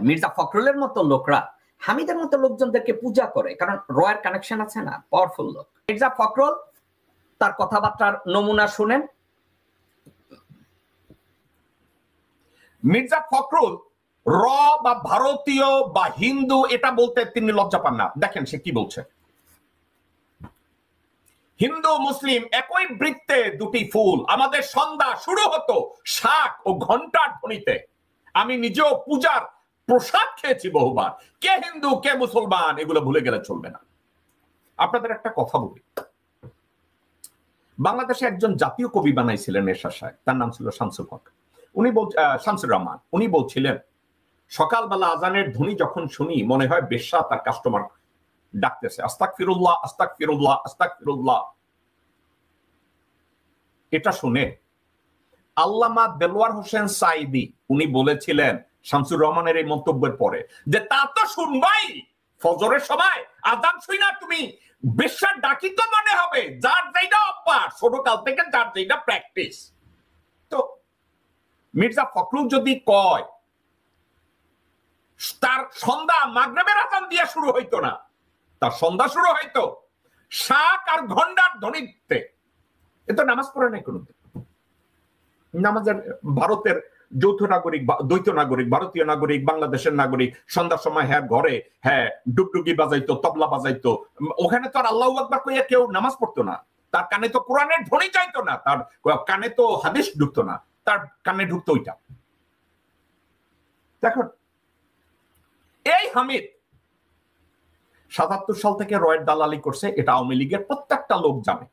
মির্জা ফখরুলের মতো লোকরা হামিদের মতো লোকজনদেরকে পূজা করে, কারণ রয়ের কানেকশন আছে না, পাওয়ারফুল লোক। মির্জা ফখরুল তার কথাবার্তার নমুনা শুনেন। মির্জা ফখরুল র বা ভারতীয় বা হিন্দু এটা বলতে তিনি লজ্জা পান না। দেখেন সে কি বলছে, হিন্দু মুসলিম একই বৃত্তে দুটি ফুল, আমাদের সন্ধ্যা শুরু হতো শাক ও ঘন্টার ধ্বনিতে। আমি নিজেও পূজার প্রসাদ খেয়েছি বহুবার। কে হিন্দু কে মুসলমান এগুলো ভুলে গেলে চলবে না। আপনাদের একটা কথা বলি, বাংলাদেশে একজন জাতীয় কবি বানাইছিলেন এরশাদ সাহেব, তার নাম ছিল শামসুল হক, উনি শামসুর রহমান। উনি বলছিলেন সকালবেলা আজানের ধ্বনি যখন শুনি মনে হয় বেশ্যা তার কাস্টমার ডাকতেছে, আস্তাগফিরুল্লাহ আস্তাগফিরুল্লাহ আস্তাগফিরুল্লাহ। এটা শুনে আল্লামা দেলোয়ার হোসেন সাইদি উনি বলেছিলেন শামসুর রহমানের এই মন্তব্যের পরে যে তা তো শুনবাই, ফজরের সময় আজান শুই না তুমি বেশ্যার ডাকি তো মনে হবে, যার যেটা অভ্যাস ছোটকাল থেকে, যার যেটা প্র্যাকটিস। তো মির্জা ফখরুল যদি কয় তার সন্ধ্যা মাগরিবের আজান দিয়ে শুরু হইতো না, তার সন্ধ্যা শুরু হইতো শাক আর ঘন্টার ধ্বনিতে, এ তো নামাজ পড়ে নাই কোনোদিন। নামাজের ভারতের যৌথ নাগরিক, দ্বৈত নাগরিক, ভারতীয় নাগরিক, বাংলাদেশের নাগরিক, সন্ধ্যার সময় হ্যাঁ ঘরে হ্যাঁ ডুগডুগি বাজাইতো, তবলা বাজাইতো, ওখানে তো আর আল্লাহু আকবার কইয়া কেউ নামাজ পড়তো না, তার কানে তো কোরআনের ধ্বনি যাইতো না, তার কানে তো হাদিস ঢুকতো না, তার কানে ঢুকতো ওইটা। দেখুন এই হামিদ ৭৭ সাল থেকে রয়ের দালালি করছে, এটা আওয়ামী লীগের প্রত্যেকটা লোক জানে।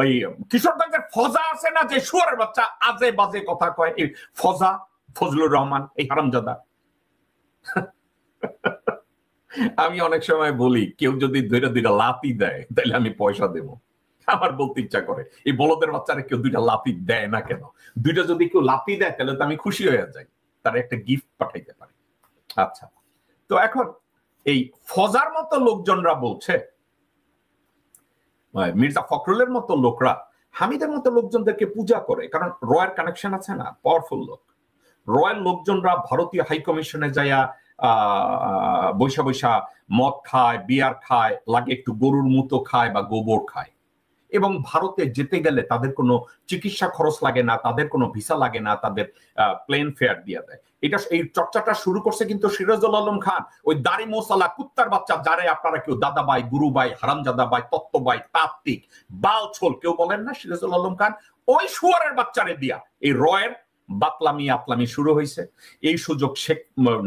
ওই কিশোরগঞ্জের ফজা আছে না, যে শুয়ারের বাচ্চা আজে বাজে কথা কয়, এই ফজা, ফজলুর রহমান, এই হারামজাদা। আমি অনেক সময় বলি কেউ যদি দুইটা লাথি দেয় তাহলে আমি পয়সা দেব। আমার বলতে ইচ্ছা করে এই বলদের বাচ্চারা কেউ দুইটা লাথি দেয় না কেন, দুইটা যদি কেউ লাথি দেয় তাহলে তো আমি খুশি হয়ে যাই, তারা একটা গিফট পাঠাইতে পারে। আচ্ছা, তো এখন এই ফজার মতো লোকজনরা বলছে মির্জা ফখরুলের মতো লোকরা হামিদের মতো লোকজনদেরকে পূজা করে, কারণ রয়ের কানেকশন আছে না, পাওয়ারফুল লোক। রয়ের লোকজনরা ভারতীয় হাই কমিশনে যাইয়া বৈশা বৈশা মদ খায়, বিয়ার খায়, লাগে একটু গরুর মুতো খায় বা গোবর খায়, এবং ভারতে যেতে গেলে তাদের কোনো চিকিৎসা খরচ লাগে না, তাদের কোনো ভিসা লাগে না, তাদের প্লেন ফেয়ার দিয়ে দেয়। এটা এই চর্চাটা শুরু করছে কিন্তু সিরাজুল আলম খান, ওই দাড়ি মোসালা কুত্তার বাচ্চা, যারে আপনারা কেউ দাদাবাই, গুরুবাই, হারামজাদাবাই, তত্ত্ববাই, তাত্ত্বিক, বালছোল কেউ বলেন না, সিরাজুল আলম খান ওই শুয়ারের বাচ্চারে দিয়া এই রয়ের বাতলামি আপলামি শুরু হয়েছে। এই সুযোগ শেখ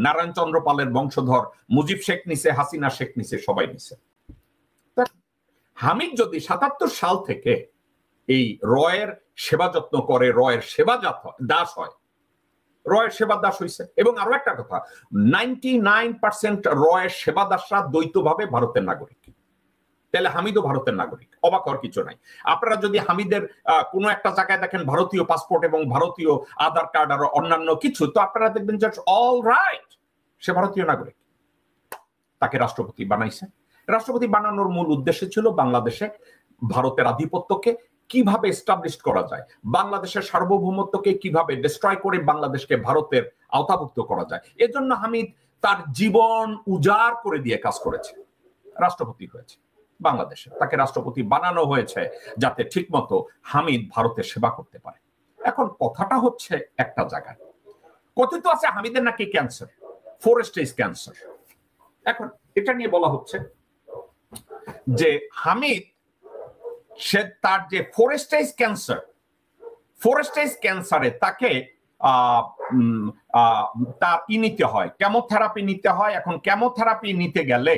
নারায়ণ চন্দ্র পালের বংশধর মুজিব শেখ নিছে, হাসিনা শেখ নিছে, সবাই নিছে। হামিদ যদি ৭৭ সাল থেকে এই রয়ের সেবা যত্ন করে, রয়ের সেবা দাস হয়, রয়ের সেবা দাস হয়েছে। এবং আরো একটা কথা, 99% রয়ের সেবা দাসরা দ্বৈতভাবে ভারতের নাগরিক, তাহলে হামিদও ভারতের নাগরিক, অবাক হওয়ার কিছু নাই। আপনারা যদি হামিদের কোনো একটা জায়গায় দেখেন ভারতীয় পাসপোর্ট এবং ভারতীয় আধার কার্ড আর অন্যান্য কিছু, তো আপনারা দেখবেন যে অল রাইট, সে ভারতীয় নাগরিক। তাকে রাষ্ট্রপতি বানাইছে। রাষ্ট্রপতি বানানোর মূল উদ্দেশ্য ছিল বাংলাদেশে ভারতের আধিপত্যকে কিভাবে এস্টাবলিশ করা যায়, বাংলাদেশের সার্বভৌমত্বকে কিভাবে ডিস্ট্রয় করে বাংলাদেশকে ভারতের আওতাভুক্ত করা যায়। এজন্য হামিদ তার জীবন উজাড় করে দিয়ে কাজ করেছে, রাষ্ট্রপতি হয়েছে বাংলাদেশে, তাকে রাষ্ট্রপতি বানানো হয়েছে যাতে ঠিকমতো হামিদ ভারতের সেবা করতে পারে। এখন কথাটা হচ্ছে একটা জায়গায় কথিত আছে হামিদের নাকি ক্যান্সার, 4 স্টেজ ক্যান্সার। এখন এটা নিয়ে বলা হচ্ছে যে হামিদ সে তার যে 4 স্টেজ ক্যান্সারে তাকে তার নিতে হয়, কেমোথেরাপি নিতে হয়। এখন কেমোথেরাপি নিতে গেলে